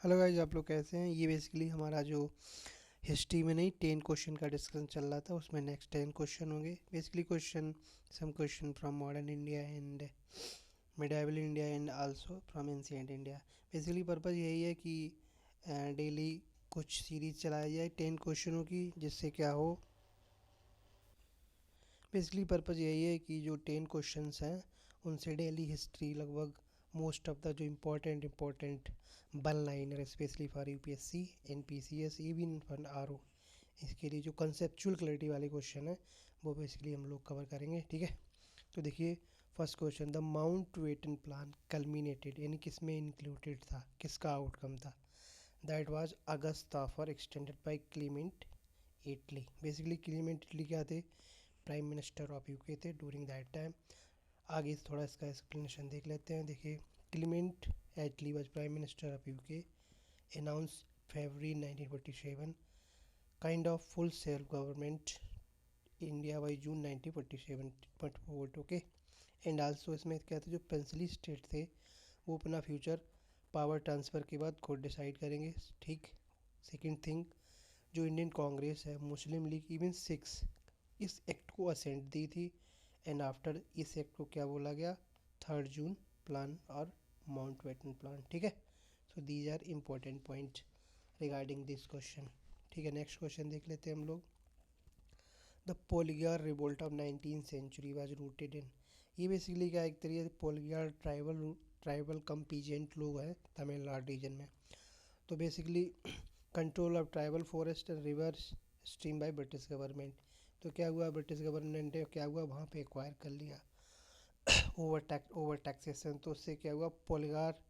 Hello guys, आप लोग कैसे हैं। ये बेसिकली हमारा जो हिस्ट्री में नहीं 10 क्वेश्चन का डिस्कशन चल रहा था, उसमें नेक्स्ट 10 क्वेश्चन होंगे। Basically question some question from modern India and medieval India and also from ancient India. Basically purpose यही है कि डेली कुछ सीरीज चलाई जाए 10 क्वेश्चनों की, जिससे क्या हो। बेसिकली पर्पज़ यही है कि जो 10 क्वेश्चंस हैं उनसे डेली हिस्ट्री लगभग मोस्ट ऑफ द जो important one liner specially for UPSC and PCS even for RO, इसके लिए जो कंसेप्चुअल क्लैरिटी वाले क्वेश्चन है वो बेसिकली हम लोग कवर करेंगे। ठीक है, तो देखिए first question, the Mountbatten plan culminated, यानी किस में इंक्लूडेड था, किसका आउटकम था। That was August for extended by Clement Attlee. Basically Clement Attlee क्या थे, प्राइम मिनिस्टर ऑफ यूके थे ड्यूरिंग दैट टाइम। आगे थोड़ा इसका एक्सप्लेनेशन देख लेते हैं। देखिए, Clement Attlee was prime minister of UK, announce February 1947, kind of full self government India by June 1947 but vote okay. And also इसमें क्या था, जो पेंसिली स्टेट थे वो अपना फ्यूचर पावर ट्रांसफ़र के बाद खुद डिसाइड करेंगे। ठीक। सेकंड थिंग, जो इंडियन कांग्रेस है, मुस्लिम लीग, इवन सिक्स, इस एक्ट को असेंट दी थी। एंड आफ्टर इस एक्ट को क्या बोला गया, 3 जून प्लान और माउंट बेटन प्लान। ठीक है, so these are important point regarding this question. ठीक है, नेक्स्ट क्वेश्चन देख लेते हैं हम लोग। The Poligar revolt of 19th century was rooted in. ये बेसिकली क्या, एक तरीके से पोलिगार ट्राइबल कम पीजेंट लोग हैं तमिलनाडु रीजन में। तो basically control of tribal forest and reverse stream by British government. तो क्या हुआ, ब्रिटिश गवर्नमेंट ने क्या हुआ वहाँ पे एक्वायर कर लिया ओवर टैक्सेशन। तो उससे क्या हुआ, पोलिगार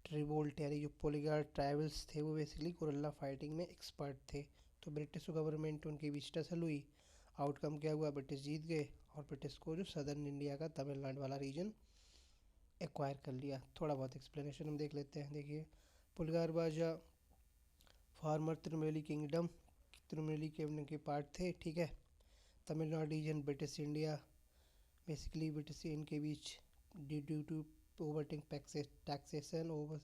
रिवोल्ट यानी जो पोलिगार ट्राइबल्स थे वो बेसिकली गुरिल्ला फाइटिंग में एक्सपर्ट थे। तो ब्रिटिश गवर्नमेंट उनकी बीच टसल हुई। आउटकम क्या हुआ, ब्रिटिश जीत गए और ब्रिटिश को जो सदर्न इंडिया का तमिलनाडु वाला रीजन एक्वायर कर लिया। थोड़ा बहुत एक्सप्लेनेशन हम देख लेते हैं। देखिए, पुलगार बाजा फार्मर तिरुनेली किंगडम, तिरुनेली के पार्ट थे। ठीक है, Tamil Nadu region British India, basically British इनके बीच due to overtake taxation over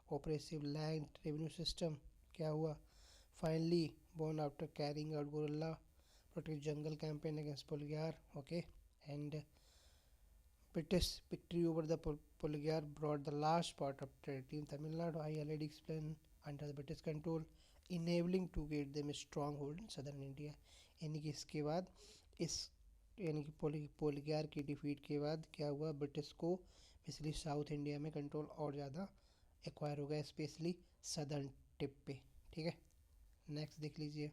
oppressive land revenue system क्या हुआ, finally born after carrying out guerrilla protect jungle campaign against Polgar. Okay, and British victory over the Polgar brought the last part of territory in Tamil Nadu. I already explained, under the British control, enabling to get them a stronghold in southern India. यानी कि इसके बाद इस यानी कि पोलिगार की defeat के बाद क्या हुआ, ब्रिटिश को बेसिकली साउथ इंडिया में कंट्रोल और ज़्यादा एक्वायर हो गया, स्पेशली सदर्न टिप पे। ठीक है, नेक्स्ट देख लीजिए,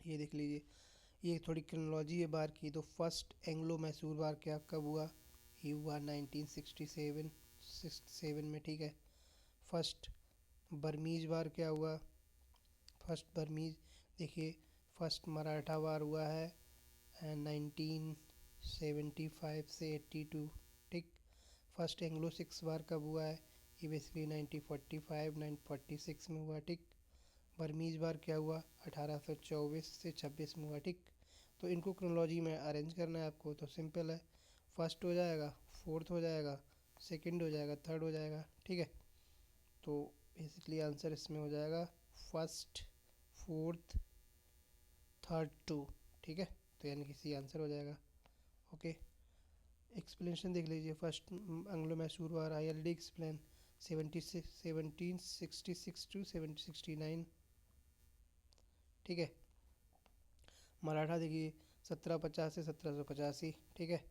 ये देख लीजिए, ये थोड़ी क्रोनोलॉजी है बार की। तो फर्स्ट एंग्लो मैसूर वार क्या कब हुआ, ये हुआ 1967 में। ठीक है, फर्स्ट बर्मीज वार क्या हुआ, फर्स्ट बर्मीज, देखिए फर्स्ट मराठा वार हुआ है 1975 से 82। ठीक, फर्स्ट एंग्लो सिक्स वार कब हुआ है, ये बेसिकली 1945 1946 में हुआ। ठीक, बर्मीज वार क्या हुआ 1824 से 26 में हुआ। ठीक, तो इनको क्रोनोलॉजी में अरेंज करना है आपको, तो सिंपल है, फर्स्ट हो जाएगा, फोर्थ हो जाएगा, सेकंड हो जाएगा, थर्ड हो जाएगा। ठीक है, तो बेसिकली आंसर इसमें हो जाएगा फर्स्ट, फोर्थ, थर्ड, टू। ठीक है, तो यानी कि सी आंसर हो जाएगा। ओके, एक्सप्लेनेशन देख लीजिए। First Anglo Mysore war I already explain, 1766 to 1769। ठीक है, मराठा देखिए 1750 से 1785। ठीक है,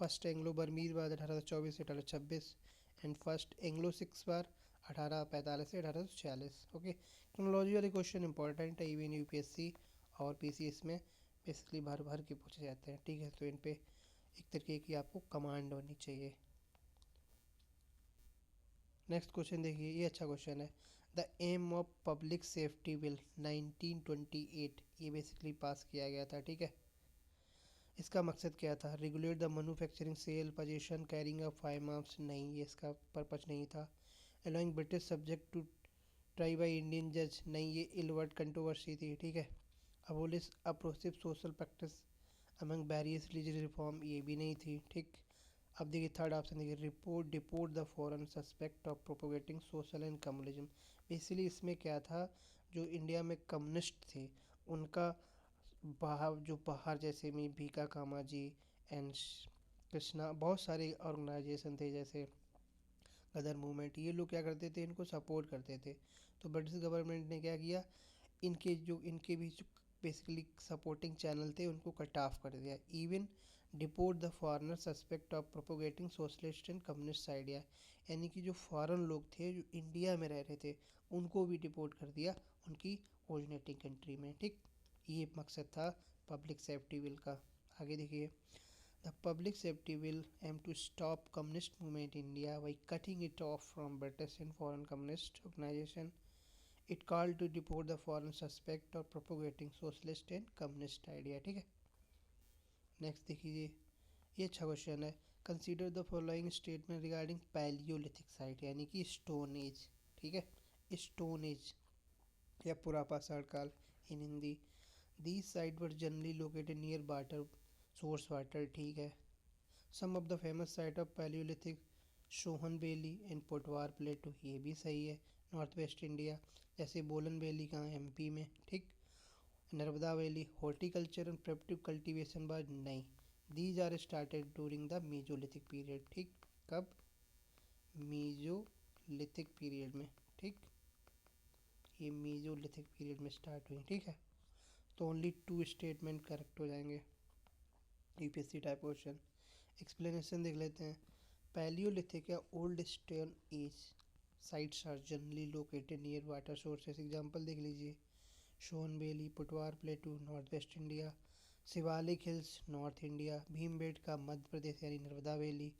फर्स्ट एंग्लो बर्मीज बार 1824 से 1826 एंड फर्स्ट एंग्लो सिक्स बार 1845 से 1846। ओके, टेक्नोलॉजी वाले क्वेश्चन इंपॉर्टेंट है, इवन यूपीएससी और पीसीएस में बेसिकली भर भर के पूछे जाते हैं। ठीक है, तो इन पे एक तरीके की आपको कमांड होनी चाहिए। नेक्स्ट क्वेश्चन देखिए, ये अच्छा क्वेश्चन है। The aim of public safety bill 1928, ये बेसिकली पास किया गया था। ठीक है, इसका मकसद क्या था, regulate the manufacturing sale possession carrying of firearms, नहीं ये इसका पर्पज नहीं था। Allowing British subject to try by Indian जज, नहीं ये इलवर्ड कंट्रोवर्सी थी। ठीक है, abolish oppressive social practice among various religious reform, ये भी नहीं थी। ठीक, अब देखिए थर्ड ऑप्शन देखिए, report deport the foreign suspect of propagating social and communism. Basically इसमें क्या था, जो इंडिया में कम्युनिस्ट थे उनका बाहर जैसे में भीका कामा जी एंड कृष्णा, बहुत सारे ऑर्गेनाइजेशन थे जैसे गदर मूवमेंट, ये लोग क्या करते थे, इनको सपोर्ट करते थे। तो ब्रिटिश गवर्नमेंट ने क्या किया, इनके बीच बेसिकली सपोर्टिंग चैनल थे उनको कट ऑफ कर दिया। Even deport the foreigner suspect of propagating socialist and communist idea, यानी कि जो फॉरेन लोग थे जो इंडिया में रह रहे थे उनको भी डिपोर्ट कर दिया उनकी ओरिजिनेटिंग कंट्री में, ठीक। ये मकसद था पब्लिक सेफ्टी बिल का। आगे देखिए, the public safety bill aim to stop communist movement in India by cutting it off from British and foreign communist organization. It called to deport the foreign suspect of propagating socialist and communist idea, ठीक है। Next देखिए, ये अच्छा question है। Consider the following statement regarding Palaeolithic site, यानी कि stone age, ठीक है, स्टोन एज या पुरापाषाण काल in Hindi. These site were generally located near water source water, ठीक है। Some of the famous site of paleolithic, Soan valley and Potwar plateau, ये भी सही है, नॉर्थ वेस्ट इंडिया। जैसे बोलन वैली कहाँ, एमपी में, ठीक। Narmada valley, horticulture and primitive cultivation by, नहीं। These are started during the Mesolithic period, ठीक। कब, मीजोलिथिक पीरियड में, ठीक। ये मीजोलिथिक पीरियड में स्टार्ट हुई, ठीक है। तो ओनली 2 स्टेटमेंट करेक्ट हो जाएंगे यूपीएससी टाइप क्वेश्चन। एक्सप्लेनेशन देख लेते हैं। पैलियोलिथिक या old stone age sites are generally located near water sources. Example देख लीजिए, Son valley, Potwar plateau north west India, Shivalik hills north India, Bhimbetka Madhya Pradesh यानी Narmada valley,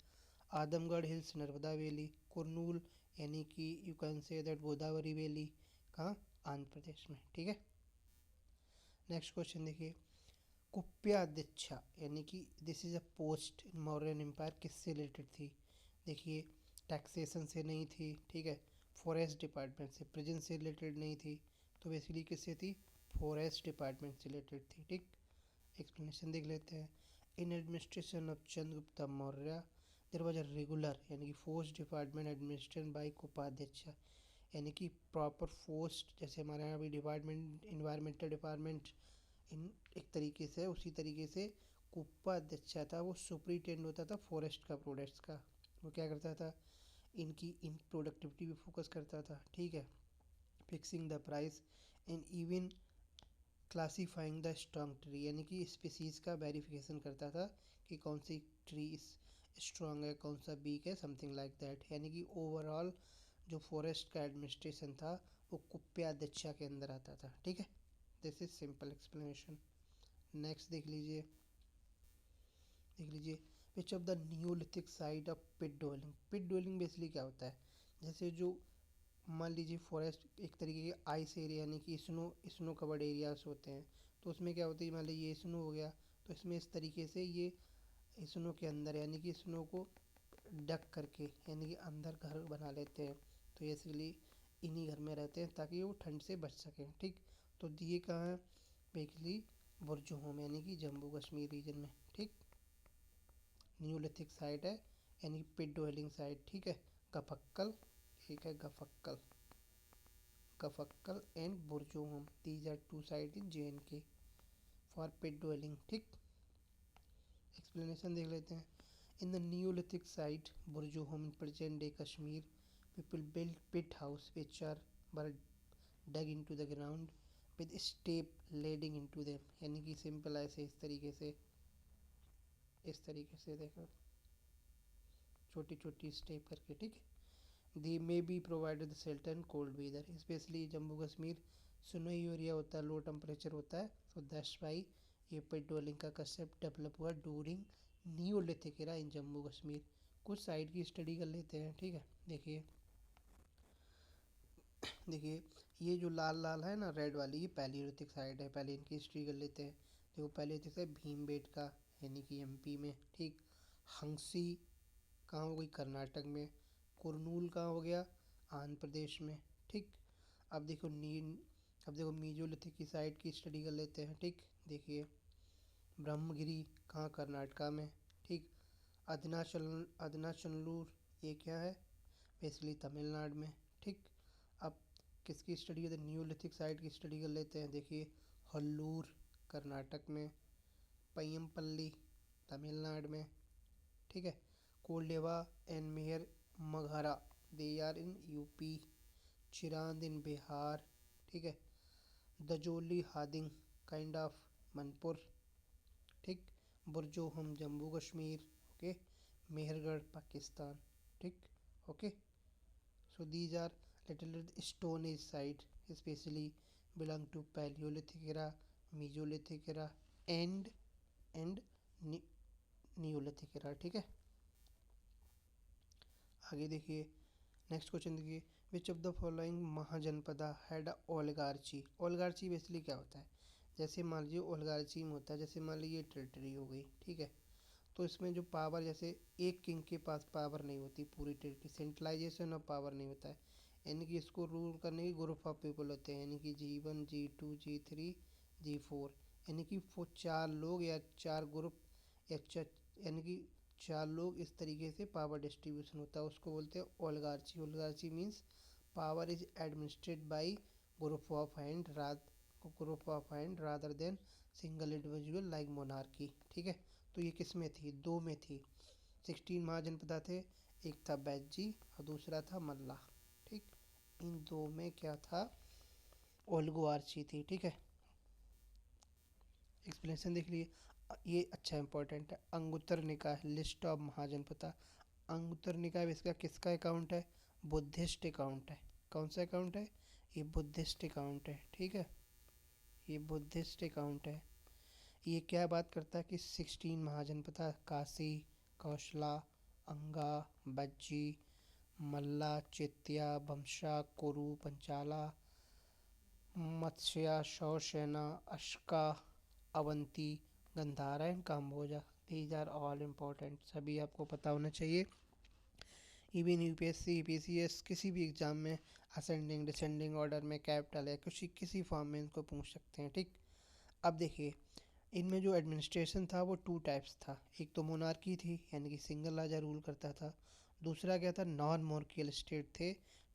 Adamgarh hills Narmada valley, Kurnool यानी कि you can say that Godavari valley कहाँ, आंध्र प्रदेश में, ठीक है। नेक्स्ट क्वेश्चन देखिए, कुप्याध्यक्षा यानी कि this is a post in Mauryan empire किससे रिलेटेड थी। देखिए, टैक्सेशन से नहीं थी, ठीक है। फॉरेस्ट डिपार्टमेंट से, प्रेजेंस से रिलेटेड नहीं थी, तो बेसिकली किससे थी, फॉरेस्ट डिपार्टमेंट से रिलेटेड थी, ठीक। एक्सप्लेनेशन देख लेते हैं। In administration of Chandragupta Maurya there was a regular यानी कि फोर्स डिपार्टमेंट एडमिनिस्ट्रेशन बाय कुपाध्यक्षा, यानी कि प्रॉपर फोर्स, जैसे हमारे यहाँ अभी डिपार्टमेंट इन्वायरमेंटल डिपार्टमेंट इन एक तरीके से, उसी तरीके से कुप्पा अध्यक्षा था, वो सुपरिटेंड होता था फॉरेस्ट का प्रोडक्ट्स का। वो क्या करता था, इनकी इन प्रोडक्टिविटी पे फोकस करता था, ठीक है। Fixing the price and even classifying the strong tree, यानी कि स्पीसीज़ का वेरिफिकेशन करता था कि कौन सी ट्री स्ट्रॉन्ग है, कौन सा वीक है, समथिंग लाइक दैट। यानी कि ओवरऑल जो फॉरेस्ट का एडमिनिस्ट्रेशन था वो कुप्याध्यक्षा के अंदर आता था, ठीक है। This is simple explanation. Next देख लीजिए which of the neolithic site of pit dwelling. Pit dwelling basically क्या होता है, जैसे जो मान लीजिए फॉरेस्ट एक तरीके के आइस एरिया यानी कि स्नो कवर्ड एरियाज होते हैं, तो उसमें क्या होता है, मान लीजिए ये स्नो हो गया, तो इसमें इस तरीके से ये स्नो के अंदर यानी कि स्नो को डक करके यानी कि अंदर घर बना लेते हैं। तो बेसिकली इन्हीं घर में रहते हैं ताकि वो ठंड से बच सकें, ठीक। तो ये कहाँ है, बेसिकली बुर्जुहोम यानी कि जम्मू कश्मीर रीजन में, ठीक। न्यूलिथिक साइट है यानी पिट डवेलिंग साइट, ठीक है। गफक्कल, ठीक है, Gufkral and Burzahom, these are 2 site in JNK for pit dwelling, ठीक। एक्सप्लेनेशन देख लेते हैं। In the neolithic site Burzahom in present day Kashmir, people build pit house which are were dug into the ground with step leading into them, यानी कि simple ऐसे इस तरीके से देखो, छोटी छोटी स्टेप करके, ठीक है। They may be provided shelter in cold weather, specially Jammu Kashmir snowy area होता है, लो टेम्परेचर होता है, सो दैट्स वाई ये पिट डवेलिंग का कंसेप्ट डेवलप हुआ during Neolithic era in Jammu Kashmir. कुछ साइड की स्टडी कर लेते हैं, ठीक है। देखिए ये जो लाल लाल है ना रेड वाली, ये पैलियोलिथिक साइड है, पहले इनकी हिस्ट्री कर लेते हैं। देखो पैलियोलिथिक है भीमबेटका यानी कि एमपी में, ठीक। हंसी कहाँ हो गई, कर्नाटक में। कुरनूल कहाँ हो गया, आंध्र प्रदेश में, ठीक। अब देखो मीजोलिथिक की साइड की स्टडी कर लेते हैं, ठीक। देखिए ब्रह्मगिरी कहाँ, कर्नाटका में, ठीक। अदनाचलूर, ये क्या है, बेसिकली तमिलनाडु में। ठीक, अब किसकी स्टडी है, न्यूलिथिक साइट की स्टडी कर लेते हैं। देखिए, हल्लूर कर्नाटक में, पय्यमपल्ली तमिलनाडु में। ठीक है, कोल्डेवा एंड मेहर Mahagara, they are in UP. Chirand in Bihar. ठीक है, दजोली हादिंग काइंड ऑफ मनपुर। ठीक, बुरजो हम जम्मू कश्मीर। ओके, मेहरगढ़ पाकिस्तान। ठीक, okay, so these are little stone age site, especially belong to paleolithic era, mesolithic era and neolithic era। ठीक है, आगे देखिए, नेक्स्ट क्वेश्चन देखिए, which of the following Mahajanapada had a oligarchy. Oligarchy basically क्या होता है, जैसे मान लीजिए ओलिगार्ची में होता है, जैसे मान लीजिए टेरिटरी हो गई। ठीक है, तो इसमें जो पावर, जैसे एक किंग के पास पावर नहीं होती, पूरी टेरिटरी सेंट्रलाइजेशन ऑफ पावर नहीं होता है, यानी कि इसको रूल करने के ग्रुप ऑफ पीपल होते हैं, यानी कि G1 G2 G3 G4, यानी कि वो चार लोग या चार ग्रुप या यानी कि चार लोग, इस तरीके से पावर डिस्ट्रीब्यूशन होता है, उसको बोलते हैं oligarchy. Oligarchy means power is administered by group of hand rather than single individual like monarchy. ठीक है, तो ये किस में थी, दो में थी। 16 महाजनपदा थे, एक था बैजी और दूसरा था मल्ला। ठीक, इन दो में क्या था, ओलिगोआर्ची थी। ठीक है, एक्सप्लेनेशन देख लिए, ये अच्छा इंपॉर्टेंट है। अंगुत्तर निकाय लिस्ट ऑफ महाजनपदा। अंगुत्तर निकाय इसका किसका अकाउंट है, बुद्धिस्ट अकाउंट है। कौन सा अकाउंट है, ये बुद्धिस्ट अकाउंट है। ठीक है, ये बुद्धिस्ट अकाउंट है। ये क्या बात करता है कि 16 महाजनपदा, काशी, कौशला, अंगा, बज्जी, मल्ला, Chetiya, Vamsa, Kuru, Panchala, Matsya, Surasena, Assaka, Avanti, Gandhara and Kamboja. These are all important, सभी आपको पता होना चाहिए। इवन यूपीएससी यूपीसीएस किसी भी एग्जाम में असेंडिंग डिसेंडिंग ऑर्डर में, कैपिटल है, किसी फॉर्म में इनको पूछ सकते हैं। ठीक, अब देखिए, इनमें जो एडमिनिस्ट्रेशन था वो टू टाइप्स था। एक तो मोनार्की थी, यानी कि सिंगल राजा रूल करता था। दूसरा क्या था, नॉन मोनार्कियल स्टेट थे,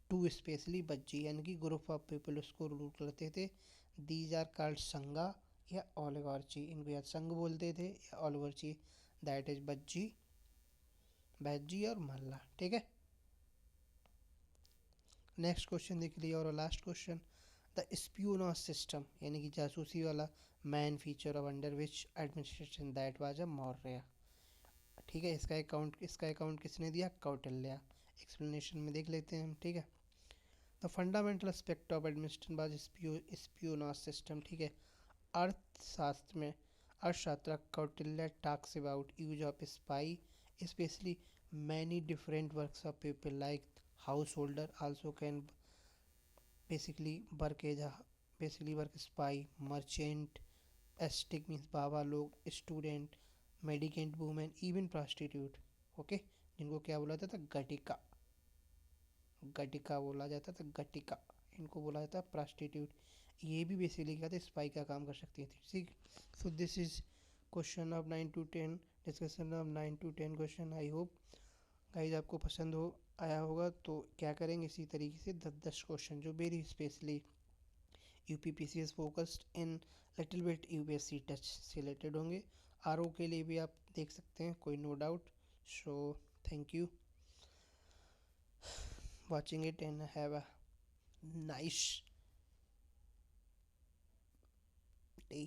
टू स्पेशली बज्जी, यानी कि ग्रुप ऑफ पीपल उसको रूल करते थे। दीज आर कॉल्ड संगा या ओलिगार्ची, इनको या संघ बोलते थे या ओलिगार्ची, दैट इज बज्जी, बैजी और मल्ला। ठीक है, नेक्स्ट क्वेश्चन देख लिया, और लास्ट क्वेश्चन, द स्पियोनाज सिस्टम, यानी कि जासूसी वाला man feature of under which administration that was a Maurya. ठीक है, इसका अकाउंट किसने दिया, कौटिल्य। एक्सप्लेनेशन में देख लेते हैं हम। ठीक है, the fundamental aspect of administration by espionage system. ठीक है, अर्थशास्त्र में Arthashastra Kautilya talks about use of spy, specially many different works of people like householder also can basically work as basically work spy, merchant, ascetic means बाबा लोग, student, mendicant women, even prostitute. Okay, जिनको क्या बोला जाता था, गटिका, गटिका बोला जाता था, गटिका, इनको बोला जाता है प्रोस्टिट्यूट। ये भी बेसिकली क्या था, स्पाई का काम कर सकती थी। ठीक, so this is question of 9 to 10, discussion of 9 to 10 question. I hope guys आपको पसंद हो आया होगा। तो क्या करेंगे, इसी तरीके से 10-10 क्वेश्चन जो very specially UPPCS focused in little bit UPSC touch से रिलेटेड होंगे। आरओ के लिए भी आप देख सकते हैं, कोई no doubt. So thank you watching it and have a nice day.